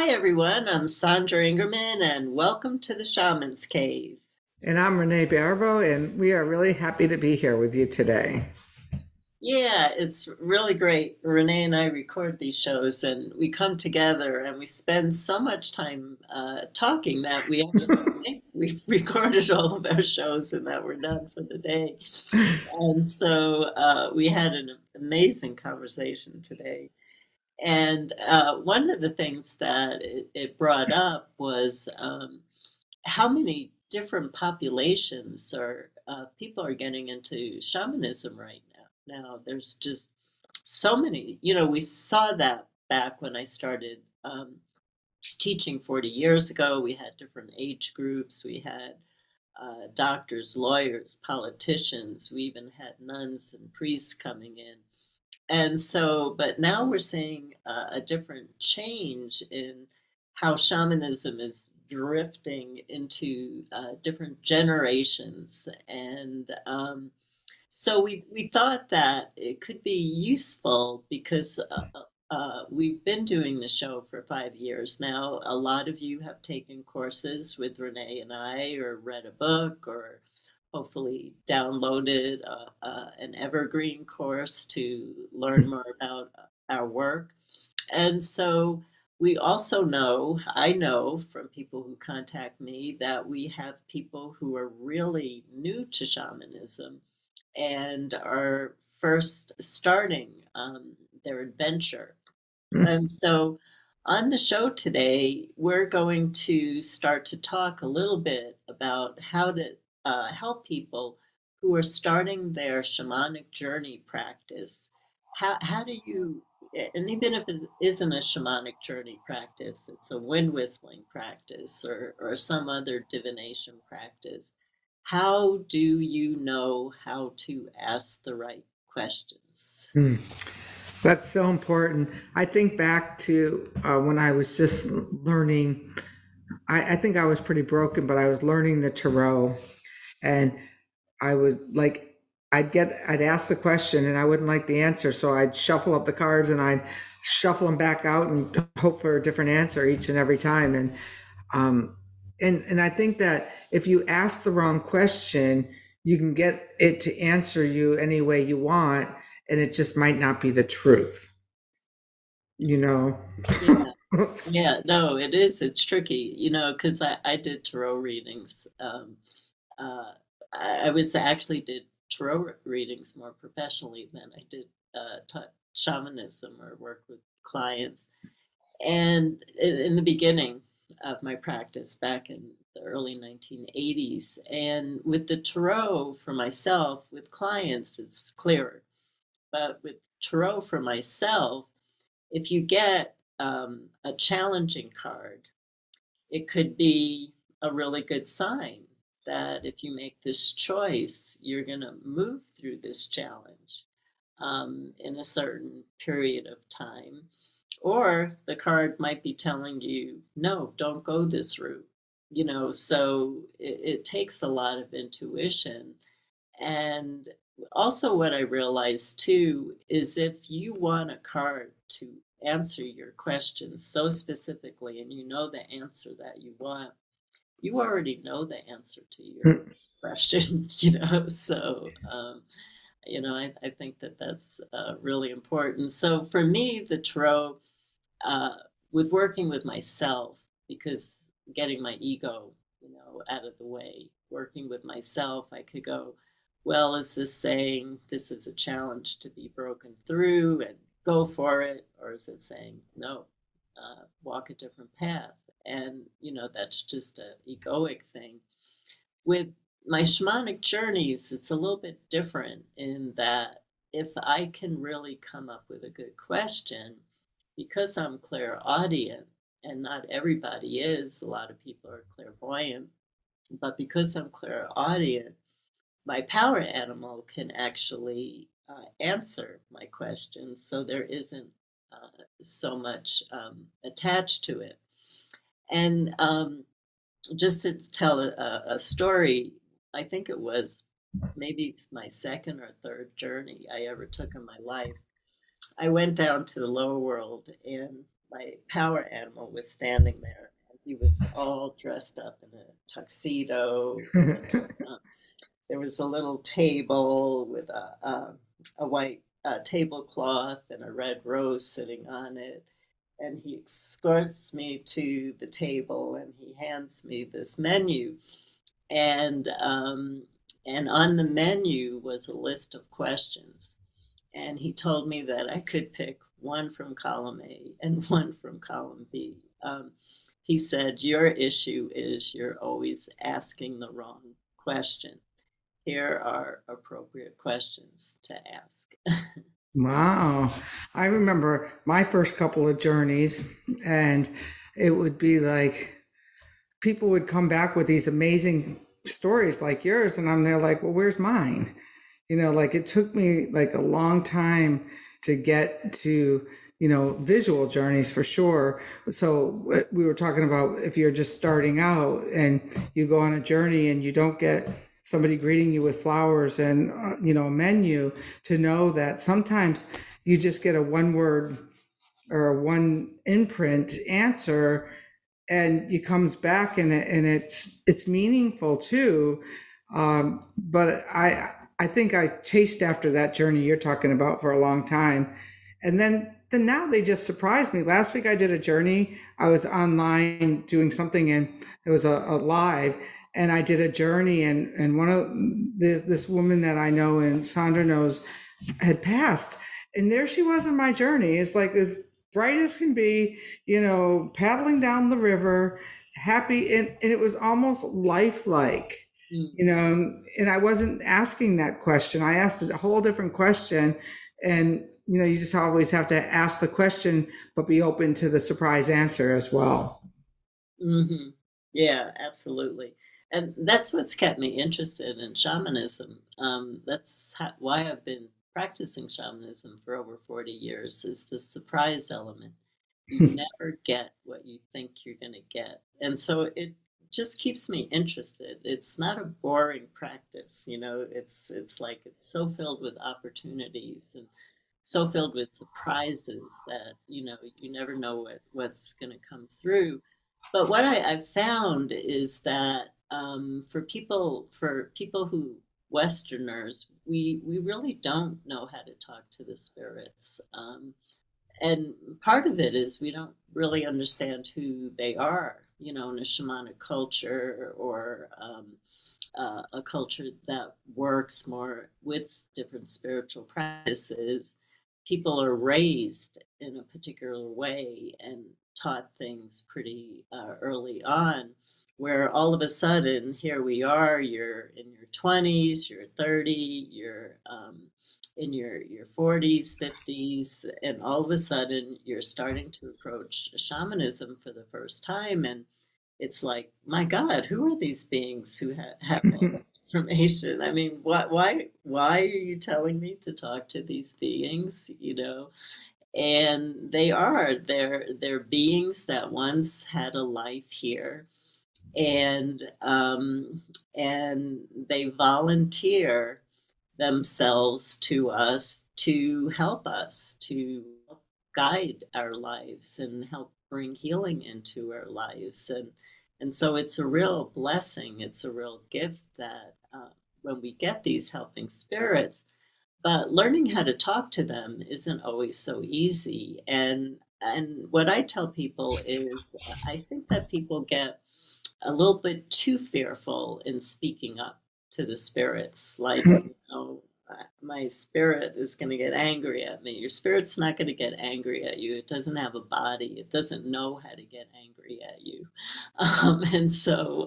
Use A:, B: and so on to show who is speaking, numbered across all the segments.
A: Hi, everyone. I'm Sandra Ingerman, and welcome to the Shamans Cave.
B: And I'm Renee Baribeau, and we are really happy to be here with you today.
A: Yeah, it's really great. Renee and I record these shows, and we come together and we spend so much time talking that we actually think we've recorded all of our shows and that we're done for the day. And so we had an amazing conversation today. And one of the things that it brought up was how many different populations or people are getting into shamanism right now. Now, there's just so many. We saw that back when I started teaching 40 years ago. We had different age groups. We had doctors, lawyers, politicians. We even had nuns and priests coming in. And so, but now we're seeing a different change in how shamanism is drifting into different generations. And so we thought that it could be useful because we've been doing the show for 5 years now. A lot of you have taken courses with Renee and I, or read a book, or hopefully downloaded an evergreen course to learn more about our work. And so we also know, I know from people who contact me, that we have people who are really new to shamanism and are first starting their adventure. And so on the show today, we're going to start to talk a little bit about how to help people who are starting their shamanic journey practice. How do you, and even if it isn't a shamanic journey practice, it's a wind whistling practice or some other divination practice, how do you know how to ask the right questions?
B: Hmm. That's so important. I think back to when I was just learning. I think I was pretty broken, but I was learning the tarot, and I was like, I'd ask the question, and I wouldn't like the answer, so I'd shuffle up the cards and I'd shuffle them back out and hope for a different answer each and every time. Um, and I think that if you ask the wrong question, you can get it to answer you any way you want, and it just might not be the truth, you know?
A: Yeah. Yeah, no, it is. It's tricky, because I did tarot readings. I was actually did tarot readings more professionally than I did taught shamanism or work with clients. And in the beginning of my practice back in the early 1980s, and with the tarot for myself, with clients, it's clearer. But with tarot for myself, if you get a challenging card, it could be a really good sign that if you make this choice, you're going to move through this challenge in a certain period of time. Or the card might be telling you, no, don't go this route. So it takes a lot of intuition. And also, what I realized too is if you want a card to answer your question so specifically and you know the answer that you want, you already know the answer to your question, So, I think that that's really important. So for me, the tarot, uh, with working with myself, because getting my ego, out of the way, working with myself, I could go, well, is this saying this is a challenge to be broken through and go for it? Or is it saying, no, walk a different path? And, that's just a egoic thing. With my shamanic journeys, it's a little bit different in that if I can really come up with a good question, because I'm clairaudient, and not everybody is, a lot of people are clairvoyant, but because I'm clairaudient, my power animal can actually answer my questions, so there isn't so much attached to it. And just to tell a story, I think it was maybe my second or third journey I ever took in my life. I went down to the lower world, and my power animal was standing there. And he was all dressed up in a tuxedo. There was a little table with a white tablecloth and a red rose sitting on it. And he escorts me to the table and he hands me this menu. And and on the menu was a list of questions. And he told me that I could pick one from column A and one from column B. He said, your issue is you're always asking the wrong question. Here are appropriate questions to ask.
B: Wow. I remember my first couple of journeys, and it would be like people would come back with these amazing stories like yours, and I'm there like, well, where's mine? Like it took me like a long time to get to, visual journeys for sure. So we were talking about if you're just starting out and you go on a journey and you don't get somebody greeting you with flowers and, a menu, to know that sometimes you just get a one word or a one imprint answer and it comes back and it's meaningful too. But I think I chased after that journey you're talking about for a long time. And then now they just surprised me. Last week I did a journey. I was online doing something and it was a live, and I did a journey, and one of this woman that I know and Sandra knows had passed. And there she was in my journey. It's like as bright as can be, paddling down the river, happy. And it was almost lifelike. And I wasn't asking that question. I asked a whole different question. And, you just always have to ask the question, but be open to the surprise answer as well.
A: Mm-hmm. Yeah, absolutely. And that's what's kept me interested in shamanism. That's why I've been practicing shamanism for over 40 years, is the surprise element. You never get what you think you're going to get. And so it just keeps me interested. It's not a boring practice, it's like it's so filled with opportunities and so filled with surprises that, you never know what's going to come through. But what I've found is that for people who Westerners, we really don't know how to talk to the spirits. And part of it is we don't really understand who they are, in a shamanic culture or a culture that works more with different spiritual practices. People are raised in a particular way and taught things pretty early on, where all of a sudden, here we are, you're in your 20s, you're 30, you're in your 40s, 50s, and all of a sudden you're starting to approach shamanism for the first time. And it's like, my God, who are these beings who have all this information? I mean, why are you telling me to talk to these beings? And they're beings that once had a life here, and they volunteer themselves to us to help us, to help guide our lives and help bring healing into our lives. And so it's a real blessing. It's a real gift that when we get these helping spirits, but learning how to talk to them isn't always so easy. And what I tell people is I think that people get a little bit too fearful in speaking up to the spirits. Like, my spirit is going to get angry at me. Your spirit's not going to get angry at you. It doesn't have a body. It doesn't know how to get angry at you. And so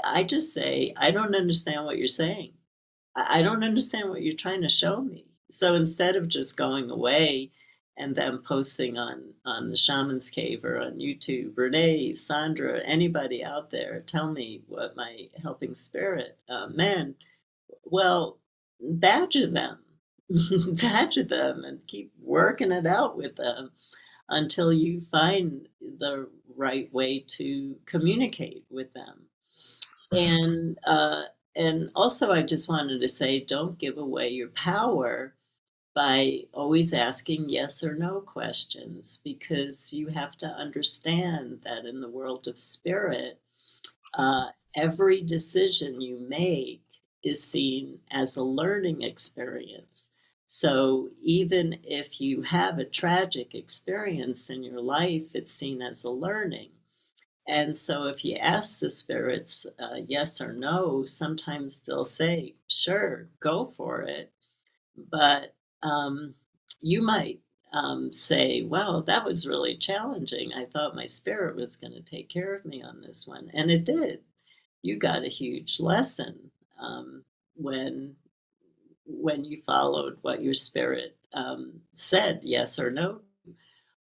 A: I just say, I don't understand what you're saying. I don't understand what you're trying to show me. So instead of just going away and then posting on the Shaman's Cave or on YouTube, Renee, Sandra, anybody out there, tell me what my helping spirit meant. Well, badger them, badger them, and keep working it out with them until you find the right way to communicate with them. And also, I just wanted to say, don't give away your power by always asking yes or no questions, because you have to understand that in the world of spirit, uh, every decision you make is seen as a learning experience. So even if you have a tragic experience in your life, it's seen as a learning. And so if you ask the spirits yes or no, sometimes they'll say, sure, go for it. But you might say, well, that was really challenging. I thought my spirit was going to take care of me on this one. And it did. You got a huge lesson when you followed what your spirit said, yes or no.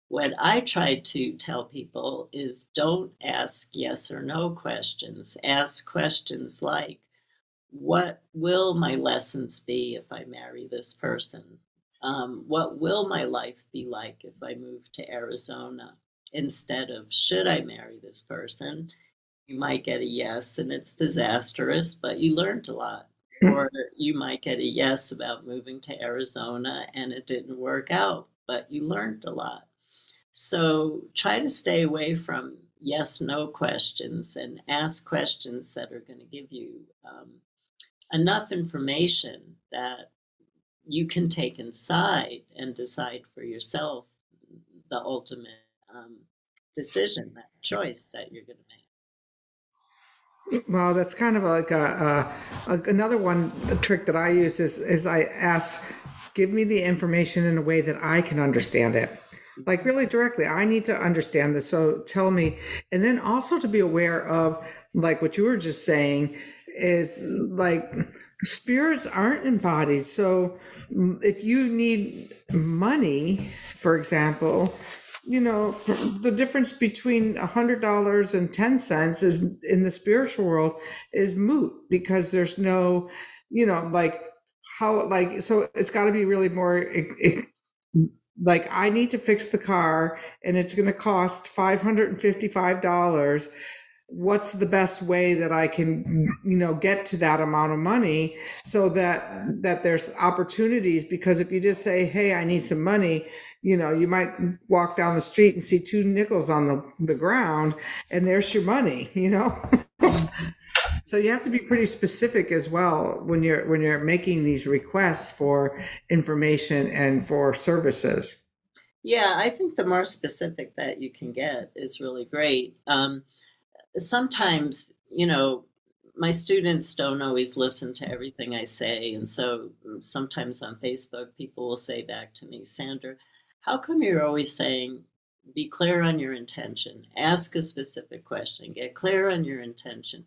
A: What I try to tell people is don't ask yes or no questions. Ask questions like, what will my lessons be if I marry this person? What will my life be like if I move to Arizona? Instead of, should I marry this person? You might get a yes and it's disastrous, but you learned a lot. Or you might get a yes about moving to Arizona and it didn't work out, but you learned a lot. So try to stay away from yes no questions and ask questions that are going to give you enough information that you can take inside and decide for yourself the ultimate decision, that choice that you're going to make.
B: Well, that's kind of like another one trick that I use is I ask, give me the information in a way that I can understand it. Like really directly, I need to understand this. So tell me, and then also to be aware of like what you were just saying is like spirits aren't embodied. So if you need money, for example, the difference between $100 and 10 cents is in the spiritual world is moot because there's no, like how, like, so it's got to be really more like I need to fix the car and it's going to cost $555. What's the best way that I can, get to that amount of money so that there's opportunities? Because if you just say, hey, I need some money, you might walk down the street and see 2 nickels on the ground and there's your money, So you have to be pretty specific as well when you're making these requests for information and for services.
A: Yeah, I think the more specific that you can get is really great. Sometimes, my students don't always listen to everything I say. And so sometimes on Facebook, people will say back to me, Sandra, how come you're always saying, be clear on your intention, ask a specific question, get clear on your intention?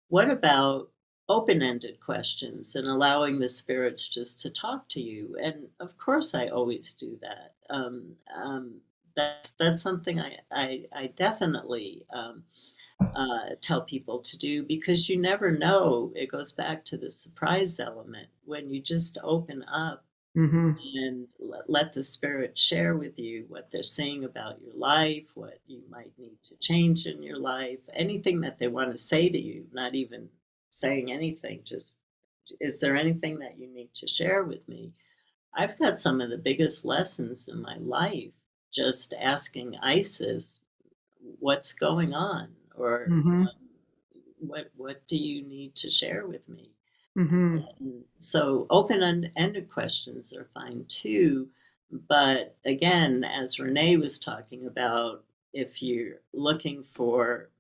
A: What about open-ended questions and allowing the spirits just to talk to you? And of course, I always do that. That's something I definitely tell people to do, because you never know. It goes back to the surprise element when you just open up and let the spirit share with you what they're seeing about your life, what you might need to change in your life, anything that they want to say to you, not even saying anything, just, is there anything that you need to share with me? I've got some of the biggest lessons in my life just asking Isis, what's going on? Or what do you need to share with me? So open-ended questions are fine too. But again, as Renee was talking about, if you're looking for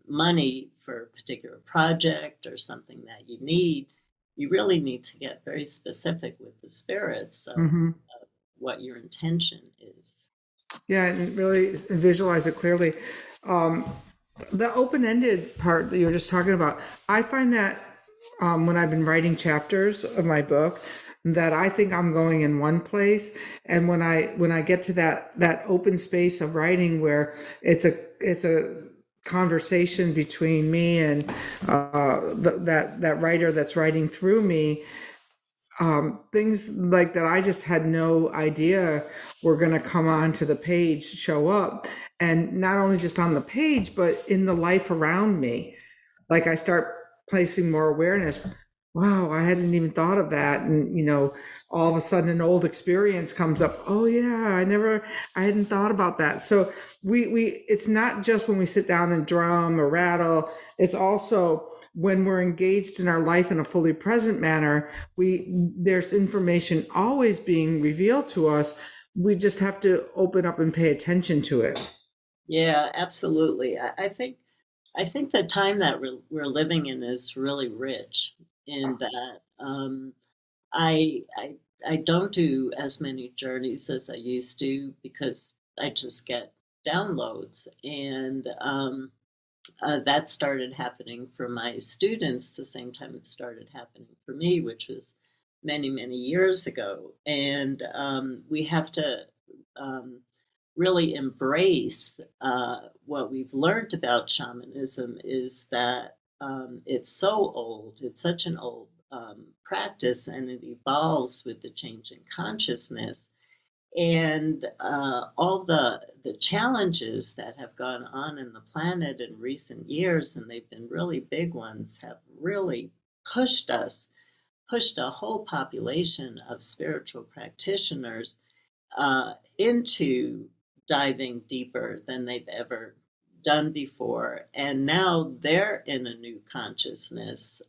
A: money for a particular project or something that you need, you really need to get very specific with the spirits of what your intention is.
B: Yeah, and really visualize it clearly. The open-ended part that you were just talking about, I find that when I've been writing chapters of my book, that I think I'm going in one place, and when I get to that open space of writing where it's a conversation between me and that writer that's writing through me, things like that I just had no idea were going to come onto the page, show up, and not only just on the page, but in the life around me. Like I start placing more awareness. Wow, I hadn't even thought of that. And, all of a sudden an old experience comes up. Oh yeah, I hadn't thought about that. So it's not just when we sit down and drum or rattle, it's also when we're engaged in our life in a fully present manner, there's information always being revealed to us. We just have to open up and pay attention to it.
A: Yeah, absolutely. I think the time that we're living in is really rich in that I, I I don't do as many journeys as I used to because I just get downloads, and that started happening for my students the same time it started happening for me, which was many years ago. And we have to um, really embrace what we've learned about shamanism is that it's so old, it's such an old practice, and it evolves with the changing consciousness. And all the challenges that have gone on in the planet in recent years, and they've been really big ones, have really pushed us, pushed a whole population of spiritual practitioners into diving deeper than they've ever done before. And now they're in a new consciousness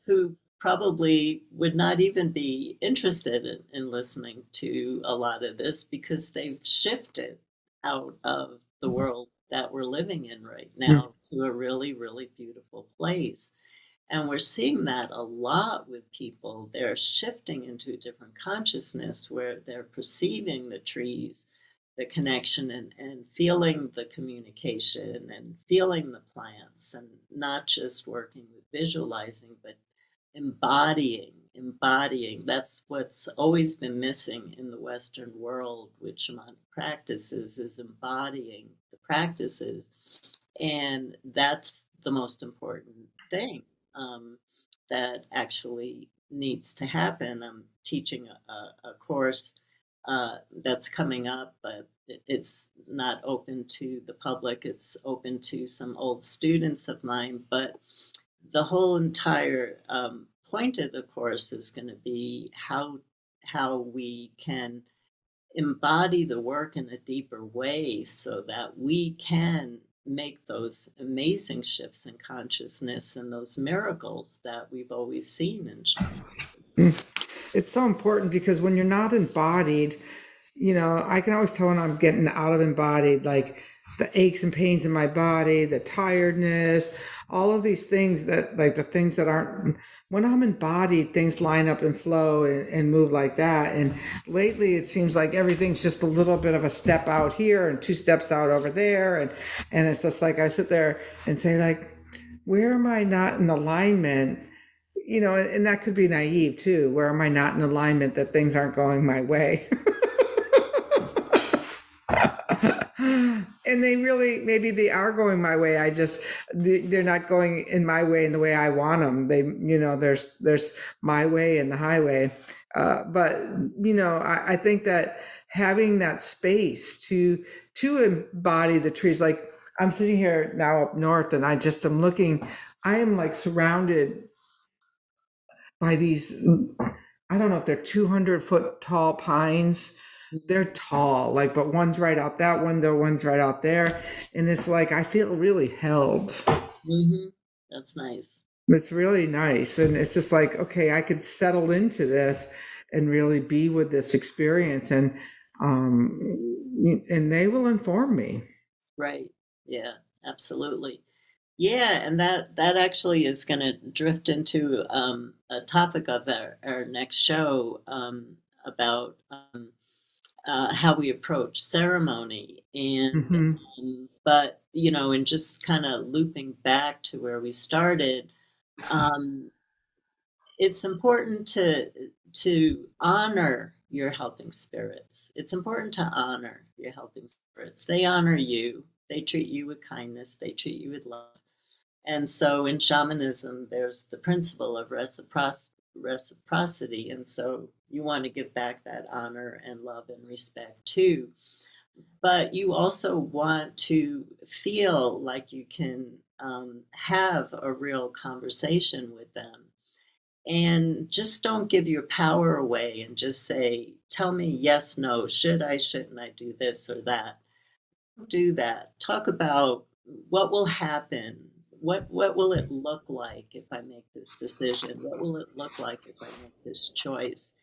A: who probably would not even be interested in listening to a lot of this because they've shifted out of the world that we're living in right now to a really beautiful place. And we're seeing that a lot with people. They're shifting into a different consciousness where they're perceiving the trees, the connection, and feeling the communication and feeling the plants, and not just working with visualizing, but embodying. That's what's always been missing in the Western world with shamanic practices, is embodying the practices. And that's the most important thing um, that actually needs to happen. I'm teaching a course that's coming up, but it's not open to the public. It's open to some old students of mine, but the whole entire point of the course is going to be how we can embody the work in a deeper way so that we can make those amazing shifts in consciousness and those miracles that we've always seen in shamanism.
B: It's so important because when you're not embodied, I can always tell when I'm getting out of embodied, like the aches and pains in my body, the tiredness, all of these things that, like the things that aren't, when I'm embodied, things line up and flow and move like that. And lately it seems like everything's just a little bit of a step out here and two steps out over there. And it's just like I sit there and say, like, where am I not in alignment? And that could be naive too. Where am I not in alignment that things aren't going my way? And they really, maybe they are going my way. They're not going in my way in the way I want them. There's my way and the highway. But I think that having that space to embody the trees, like I'm sitting here now up north, and I'm looking. I am like surrounded by these, I don't know if they're 200-foot tall pines. They're tall, like, but one's right out that window, one's right out there. And it's like, I feel really held.
A: Mm-hmm. That's nice.
B: It's really nice. And it's just like, okay, I could settle into this and really be with this experience. And they will inform me.
A: Right. Yeah, absolutely. Yeah, and that actually is going to drift into a topic of our next show about how we approach ceremony. And
B: Hmm.
A: but and just kind of looping back to where we started, um, it's important to honor your helping spirits. It's important to honor your helping spirits. They honor you. They treat you with kindness. They treat you with love. And so in shamanism, there's the principle of reciprocity. And so you want to give back that honor and love and respect too. But you also want to feel like you can have a real conversation with them. And just don't give your power away and just say, tell me yes, no, should I, shouldn't I do this or that? Do that. Talk about what will happen. What will it look like if I make this decision? What will it look like if I make this choice?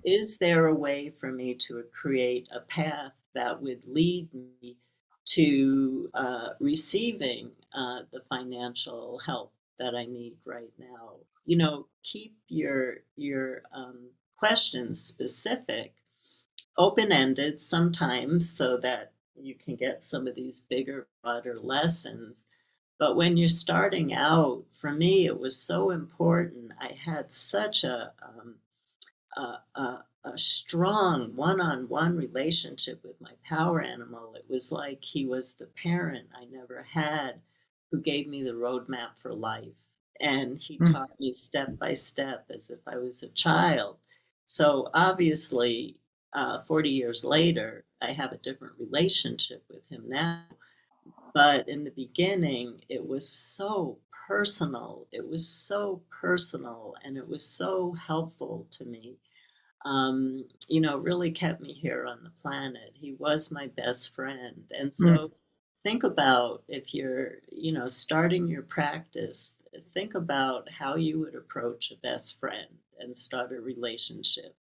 A: Is there a way for me to create a path that would lead me to receiving the financial help that I need right now? You know, keep your questions specific, open-ended sometimes, so that you can get some of these bigger, broader lessons. But when you're starting out, for me, it was so important. I had such a strong one-on-one relationship with my power animal. It was like he was the parent I never had, who gave me the roadmap for life. And he
B: Mm.
A: taught me step by step as if I was a child. So obviously, 40 years later, I have a different relationship with him now. But in the beginning, it was so personal. It was so personal, and it was so helpful to me. You know, really kept me here on the planet. He was my best friend. And
B: Mm.
A: so think about, if you're, you know, starting your practice, think about how you would approach a best friend and start a relationship,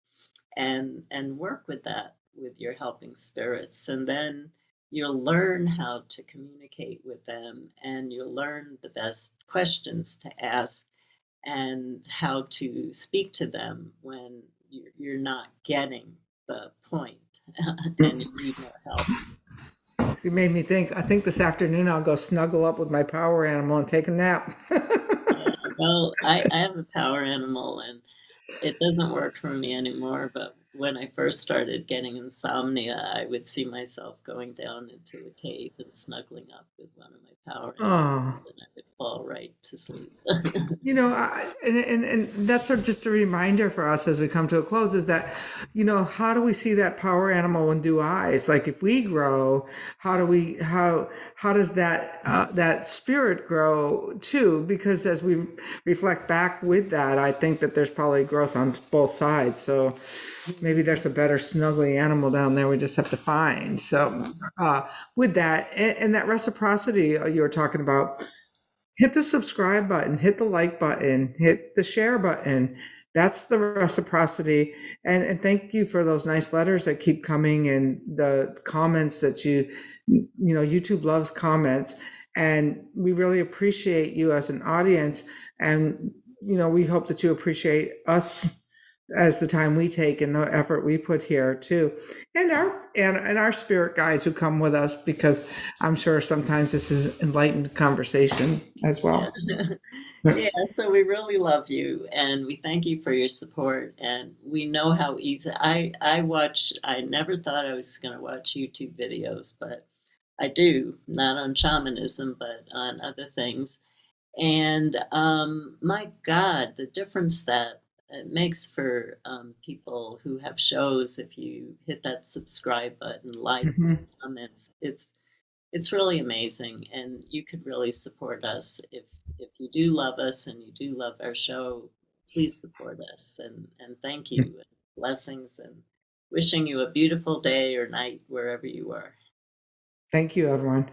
A: and work with that with your helping spirits. And then you'll learn how to communicate with them, and you'll learn the best questions to ask and how to speak to them when you're not getting the point and you need more help.
B: You made me think. I think this afternoon I'll go snuggle up with my power animal and take a nap.
A: Yeah, well, I have a power animal and it doesn't work for me anymore, but when I first started getting insomnia, I would see myself going down into a cave and snuggling up with one of my power animals,
B: Oh.
A: and I would fall right to sleep.
B: And that's just a reminder for us as we come to a close is that, how do we see that power animal in due eyes? Like if we grow, how does that spirit grow too? Because as we reflect back with that, I think that there's probably growth on both sides. So maybe there's a better snuggly animal down there we just have to find. So with that, and that reciprocity you were talking about, hit the subscribe button, hit the like button, hit the share button. That's the reciprocity. And thank you for those nice letters that keep coming and the comments that YouTube loves comments. And we really appreciate you as an audience. And, we hope that you appreciate us as the time we take and the effort we put here too, and our spirit guides who come with us, because I'm sure sometimes this is enlightened conversation as
A: Yeah.
B: well.
A: Yeah, so we really love you and we thank you for your support. And we know how easy I never thought I was going to watch YouTube videos, but I do, not on shamanism, but on other things. And my God, the difference that it makes for people who have shows, if you hit that subscribe button, like,
B: Mhm.
A: comments, it's really amazing. And you could really support us if you do love us and you do love our show. Please support us, and thank you, and blessings, and wishing you a beautiful day or night wherever you are.
B: Thank you, everyone.